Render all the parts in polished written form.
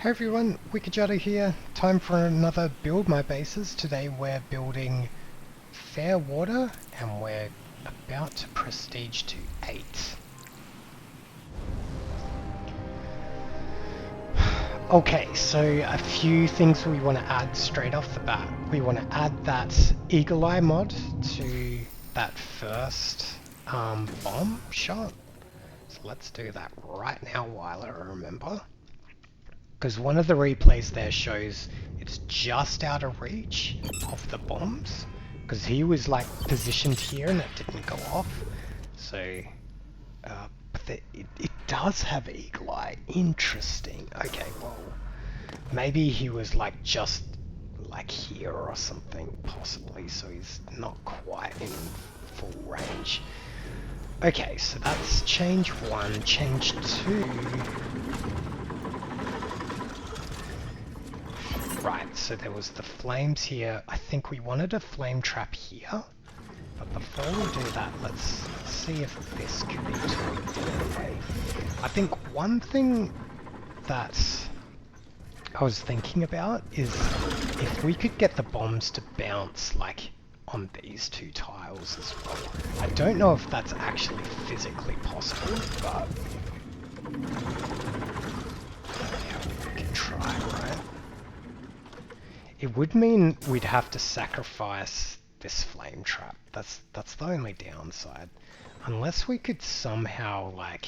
Hey everyone, Jutto here. Time for another Build My Bases. Today we're building Fairwater and we're about to prestige to 8. Okay, so a few things we want to add straight off the bat. We want to add that Eagle Eye mod to that first bomb shot. So let's do that right now while I remember. Because one of the replays there shows it's just out of reach of the bombs. Because he was like positioned here and it didn't go off. So, but it does have Eagle Eye. Interesting. Okay, well, maybe he was like just like here or something, possibly. So he's not quite in full range. Okay, so that's change 1. Change 2. Right, so there was the flames here. I think we wanted a flame trap here. But before we do that, let's see if this can be tweaked in any way. I think one thing that I was thinking about is if we could get the bombs to bounce like on these two tiles as well. I don't know if that's actually physically possible, but yeah, we can try, right? It would mean we'd have to sacrifice this flame trap. That's the only downside. Unless we could somehow like...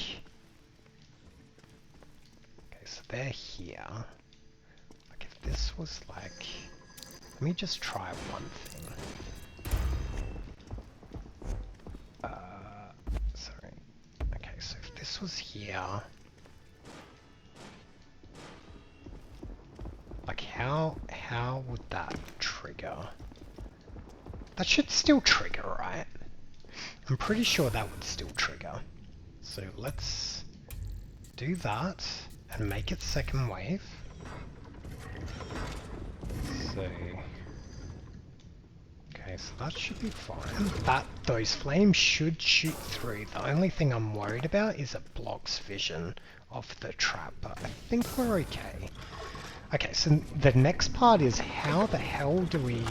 Okay, so they're here. Like if this was like... Let me just try one thing. Sorry. Okay, so if this was here... Like how would that trigger? That should still trigger, right? I'm pretty sure that would still trigger. So let's do that and make it second wave. So okay, so that should be fine. Those flames should shoot through. The only thing I'm worried about is it blocks vision of the trap, but I think we're okay. Okay, so the next part is how the hell do we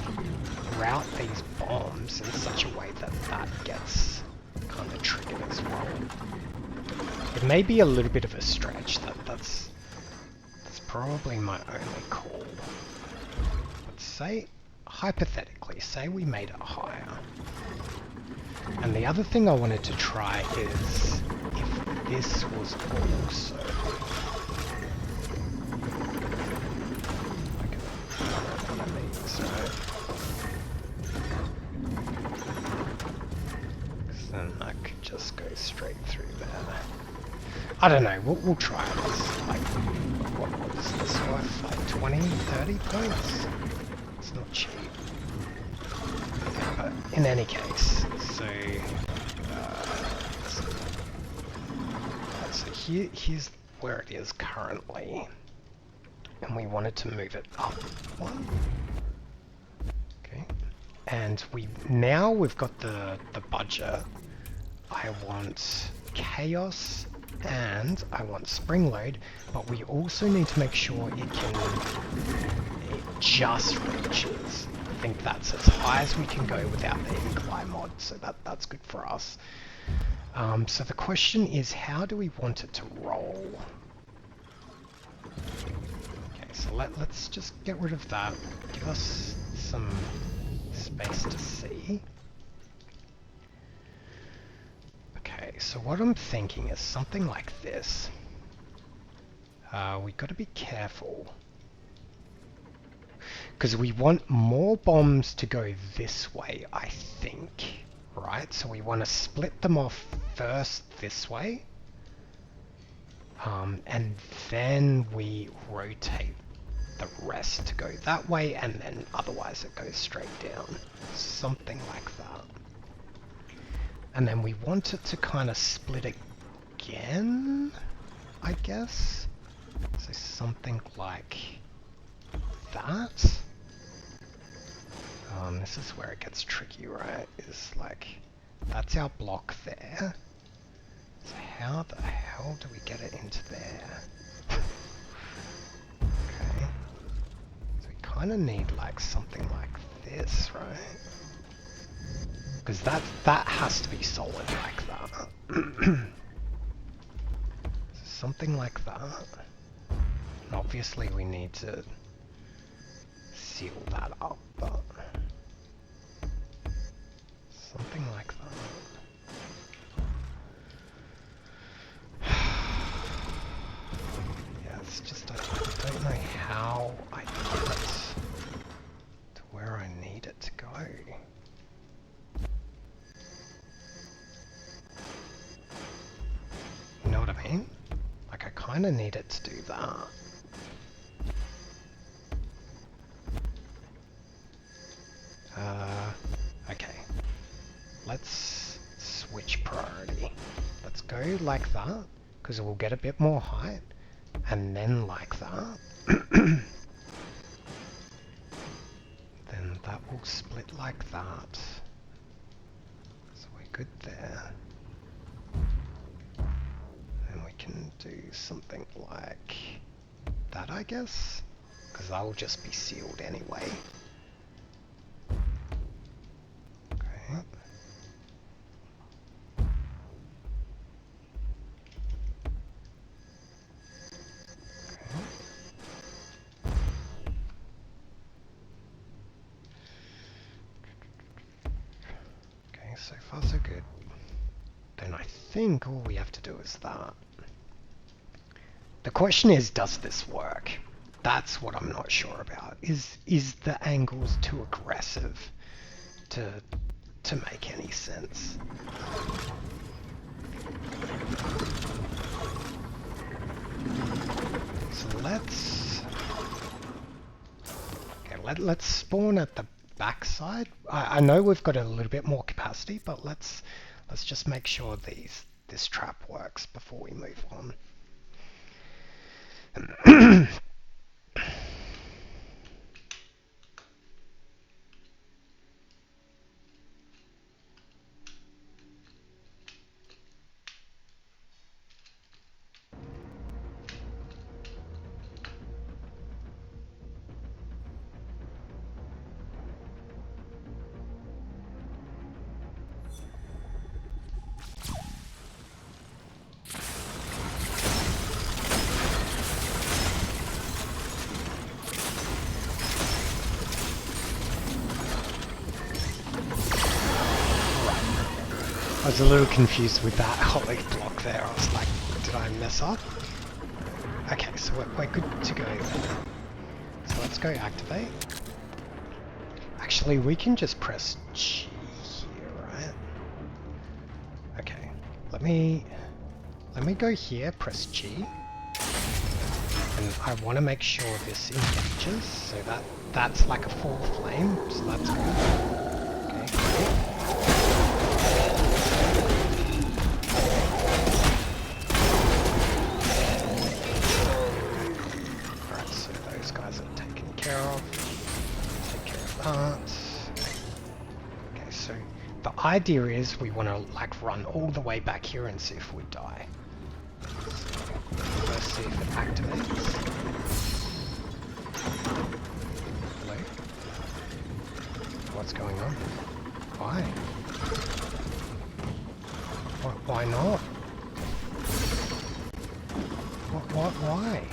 route these bombs in such a way that that gets kind of triggered as well. It may be a little bit of a stretch. That's probably my only call. Let's say, hypothetically, say we made it higher. And the other thing I wanted to try is if this was also... Then I could just go straight through there. I don't know, we'll try this. Like, what was this worth? Like 20, 30 points? It's not cheap. But in any case, so here's where it is currently. And we wanted to move it up one. Okay. And we've got the budget. I want chaos and I want spring load, but we also need to make sure it just reaches. I think that's as high as we can go without the Eagle Eye mod, so that's good for us. So the question is, how do we want it to roll? Okay, so let's just get rid of that. Give us some space to see. Okay, so what I'm thinking is something like this. We've got to be careful. Because we want more bombs to go this way, I think. Right? So we want to split them off first this way. And then we rotate the rest to go that way, and then otherwise it goes straight down. Something like that. And then we want it to kind of split again, I guess. So something like that. This is where it gets tricky, right? Is like, that's our block there. So how the hell do we get it into there? kind of need like something like this, right? Because that has to be solid like that. Something like that. And obviously we need to seal that up, but something like that. Yeah, it's just I don't know how I get it to where I need it to go. You know what I mean? Like I kind of need it to do that. Okay. Let's switch priority. Let's go like that, because we'll get a bit more height, and then like that. Then that will split like that. So we're good there. And we can do something like that, I guess, because that will just be sealed anyway. Okay. Okay, so far so good. Then I think all we have to do is that. The question is, does this work? That's what I'm not sure about. Is the angles too aggressive to make any sense? So let's spawn at the backside. I know we've got a little bit more capacity, but let's just make sure this trap works before we move on. I was a little confused with that holly block there. I was like, did I mess up? Okay, so we're good to go there. So let's go activate. Actually, we can just press G here, right? Okay, let me go here, press G. And I want to make sure this engages, so that's like a full flame, so that's good. Okay, great. Okay, so the idea is we want to like run all the way back here and see if we die. So let's see if it activates. Hello? What's going on? Why? Why not? Why?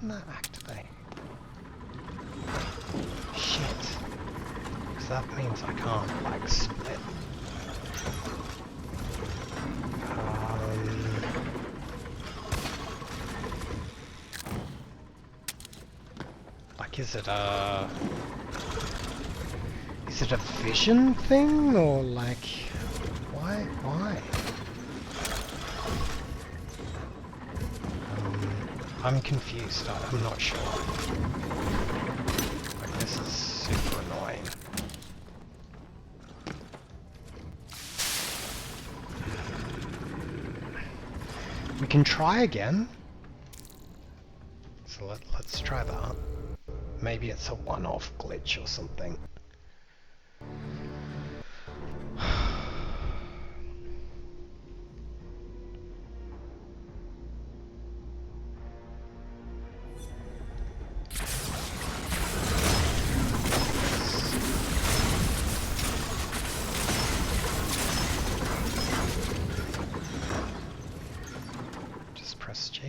That activate? Shit. Because that means I can't, like, split. Like, is it a vision thing, or like, why? I'm confused, I'm not sure. Like, this is super annoying. We can try again. So let's try that. Maybe it's a one-off glitch or something. Just press G.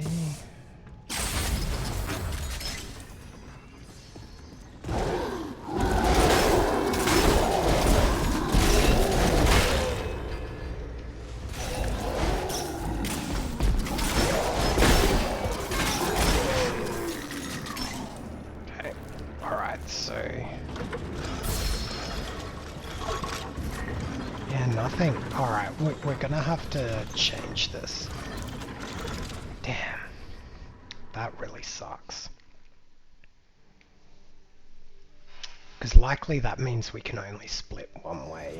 Nothing. Alright, we're gonna have to change this. Damn. That really sucks. Because likely that means we can only split one way.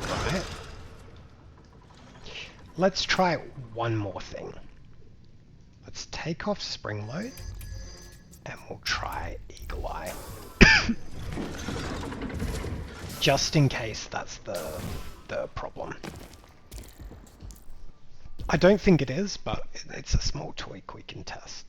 Right? Let's try one more thing. Let's take off spring load and we'll try eagle eye. Just in case that's the problem. I don't think it is, but it's a small tweak we can test.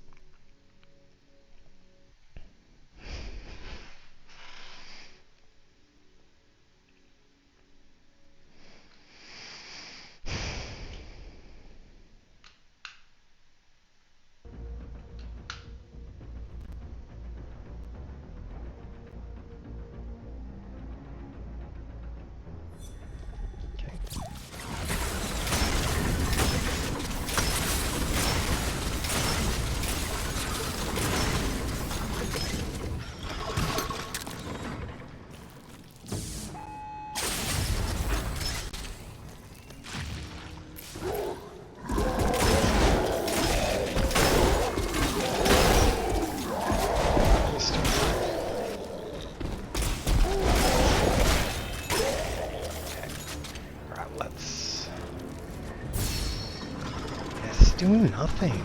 Doing nothing.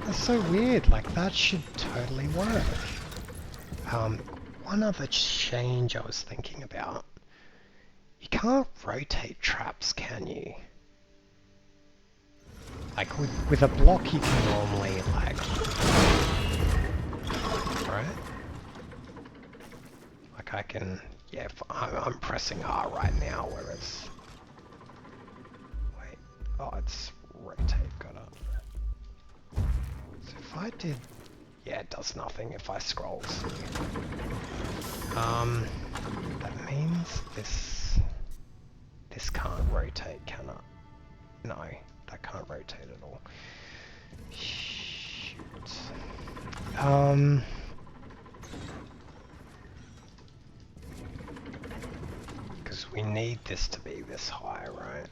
That's so weird, like that should totally work. One other change I was thinking about. You can't rotate traps, can you? Like with a block you can normally like... Right? Like I can... Yeah, I'm pressing R right now, whereas... Wait, oh it's... rotate, got it. So if I did... Yeah, it does nothing if I scroll. That means this can't rotate, can it? No, that can't rotate at all. Shoot. Because we need this to be this high, right?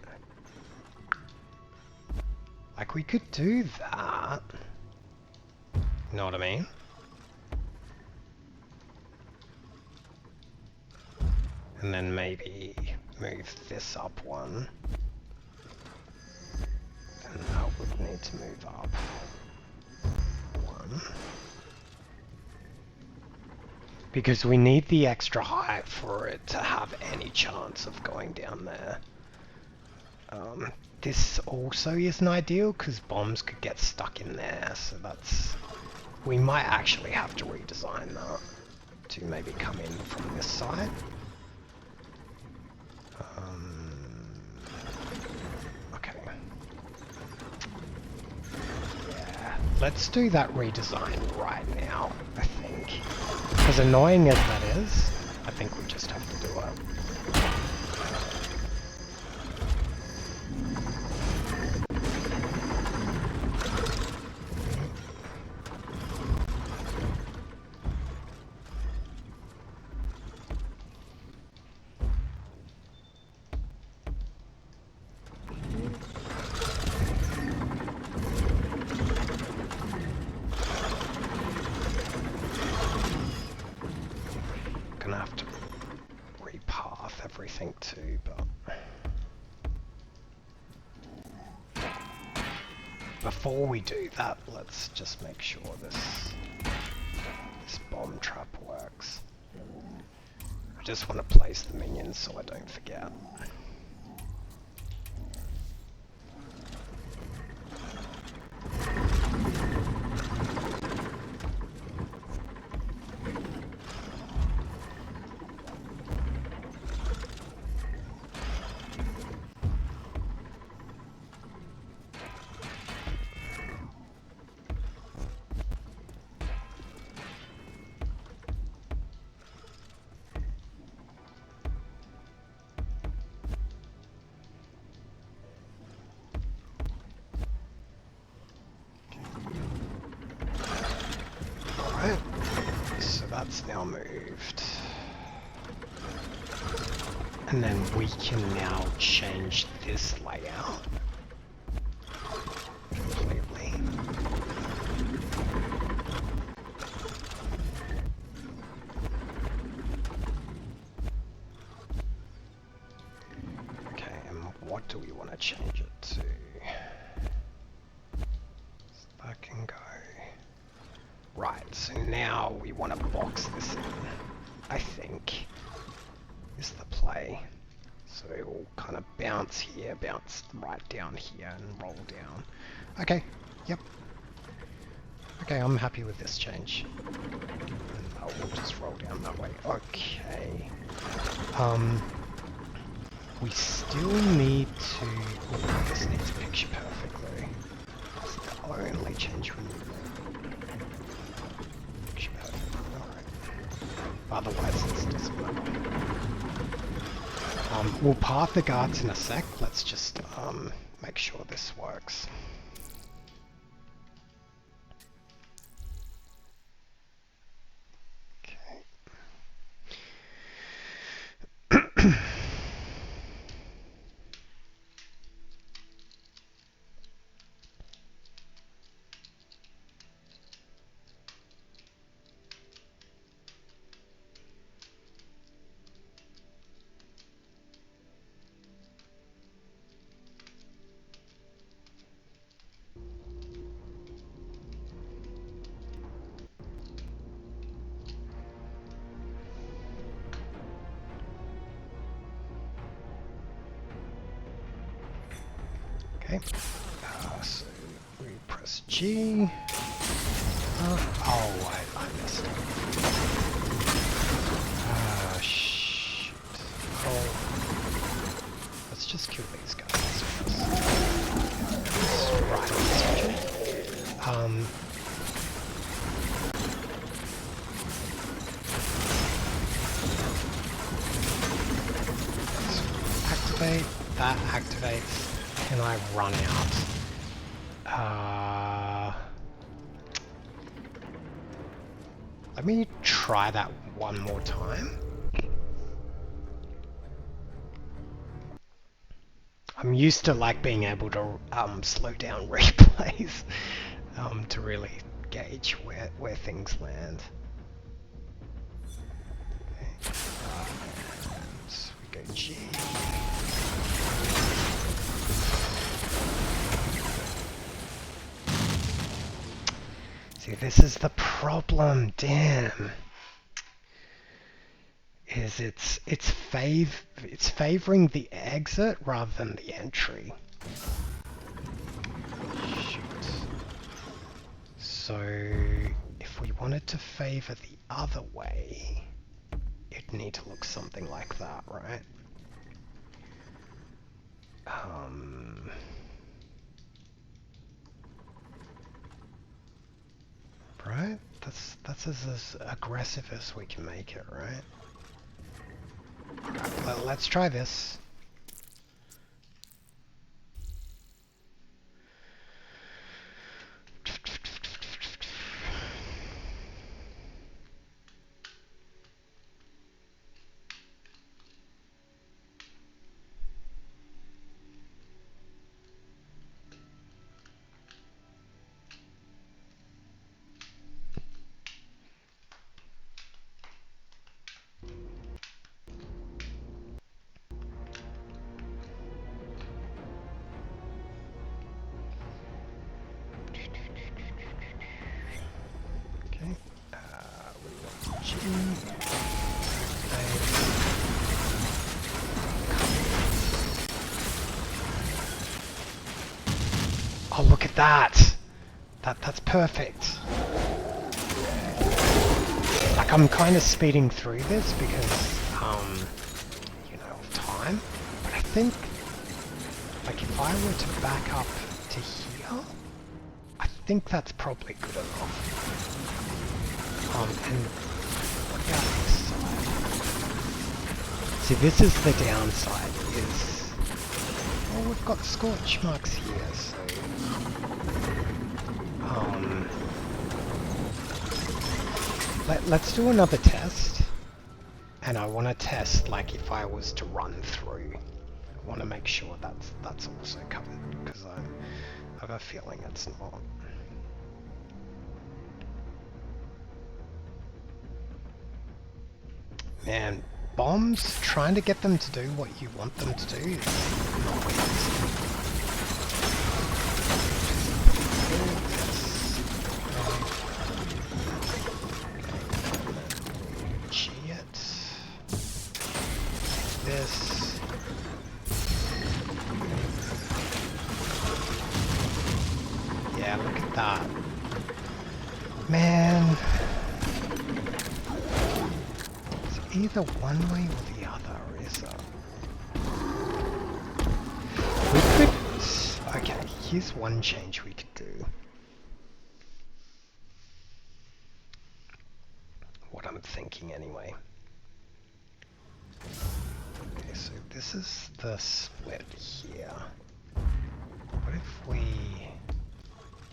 Like, we could do that. You know what I mean? And then maybe move this up one. And that would need to move up one. Because we need the extra height for it to have any chance of going down there. This also isn't ideal because bombs could get stuck in there, so that's... We might actually have to redesign that to maybe come in from this side. Okay. Yeah, let's do that redesign right now, I think. As annoying as that is, I think we just have to do it. before we do that, let's just make sure this bomb trap works. I just want to place the minions so I don't forget. So that's now moved. And then we can now change this layout completely. Okay, and what do we want to change it to? So that can go. Right, so now we want to box this in, I think, is the play. So it will kind of bounce here, bounce right down here, and roll down. Okay, yep. Okay, I'm happy with this change. And I will just roll down that way. Okay. We still need to... Oh, this needs picture perfectly. That's the only change we need. Otherwise, this doesn't matter. We'll path the guards in a sec. Let's just make sure this works. Okay. Okay, so we press G. Oh, I missed it. Ah, shit. Oh, let's just kill these guys first. Right, so activate, that activates. And I run out. Let me try that one more time. I'm used to like being able to slow down replays to really gauge where things land. Okay. So we go G. See, this is the problem, damn. Is it's favoring the exit rather than the entry. Shoot. So if we wanted to favor the other way, it'd need to look something like that, right? Right? That's as aggressive as we can make it, right? Alright, let's try this. Oh, look at that! That's perfect. Like, I'm kind of speeding through this because, you know, of time. But I think, like, if I were to back up to here, I think that's probably good enough. And what about this side? See, this is the downside, is, well, we've got scorch marks here, so, let's do another test. And I want to test, like, if I was to run through. I want to make sure that's also covered, because I have a feeling it's not. Man, bombs, trying to get them to do what you want them to do is not easy. This. Yeah, look at that. Man. It's either one way or the other, is it? We could... Okay, here's one change we could do. What I'm thinking anyway. Okay, so this is the split here. What if we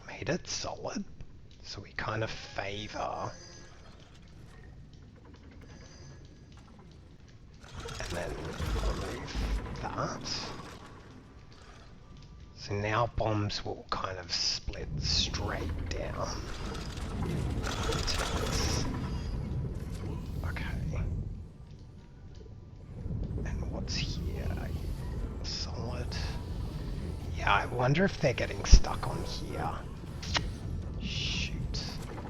made it solid? So we kind of favor. And then remove that. So now bombs will kind of split straight down. Okay. And what's here? Solid. Yeah, I wonder if they're getting stuck on here. Shoot.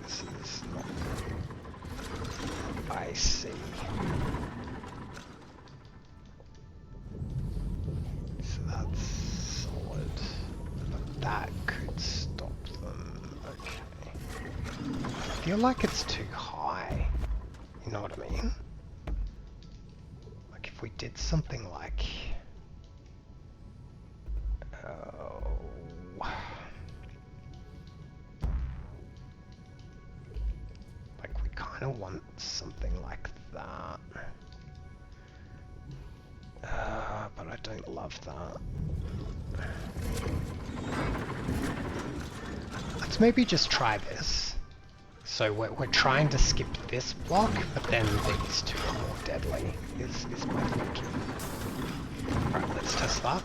This is not good. I see. So that's solid. But that could stop them. Okay. I feel like it's too high. You know what I mean? Like if we did something like... like we kind of want something like that. But I don't love that. Let's maybe just try this. So we're trying to skip this block, but then these two are more deadly, is my thinking. Alright, let's test that.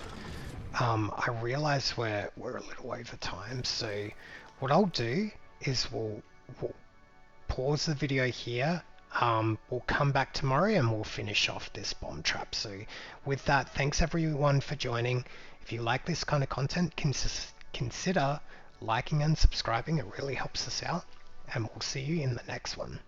I realise we're a little over time, so what I'll do is we'll pause the video here. We'll come back tomorrow and we'll finish off this bomb trap. So with that, thanks everyone for joining. If you like this kind of content, consider liking and subscribing. It really helps us out. And we'll see you in the next one.